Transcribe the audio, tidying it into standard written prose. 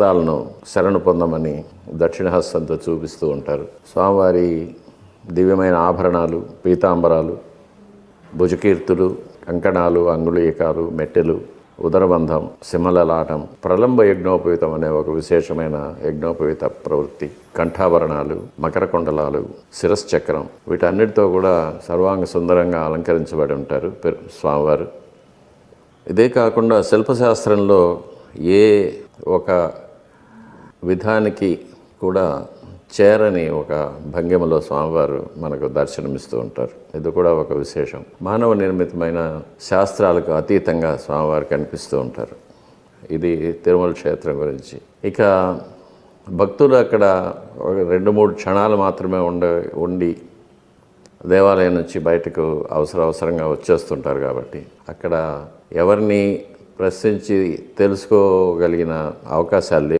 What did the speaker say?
పాదాలను శరణు పొందమని దక్షిణహస్తంతో చూపిస్తూ ఉంటారు. స్వామివారి దివ్యమైన ఆభరణాలు, పీతాంబరాలు, భుజకీర్తులు, కంకణాలు, అంగుళీయకాలు, మెట్టెలు, ఉదరబంధం, సింహలలాటం, ప్రలంబ యజ్ఞోపవీతం అనే ఒక విశేషమైన యజ్ఞోపవీత ప్రవృత్తి, కంఠాభరణాలు, మకర కుండలాలు, శిరశ్చక్రం, వీటన్నిటితో కూడా సర్వాంగ సుందరంగా అలంకరించబడి ఉంటారు స్వామివారు. ఇదే కాకుండా శిల్పశాస్త్రంలో ఏ ఒక విధానికి కూడా చేరని ఒక భంగిమలో స్వామివారు మనకు దర్శనమిస్తూ ఉంటారు. ఇది కూడా ఒక విశేషం. మానవ నిర్మితమైన శాస్త్రాలకు అతీతంగా స్వామివారు కనిపిస్తూ ఉంటారు. ఇది తిరుమల క్షేత్రం గురించి. ఇక భక్తులు అక్కడ ఒక 2-3 క్షణాలు మాత్రమే ఉండి దేవాలయం నుంచి బయటకు అవసరంగా వచ్చేస్తుంటారు. కాబట్టి అక్కడ ఎవరిని ప్రశ్నించి తెలుసుకోగలిగిన అవకాశాలు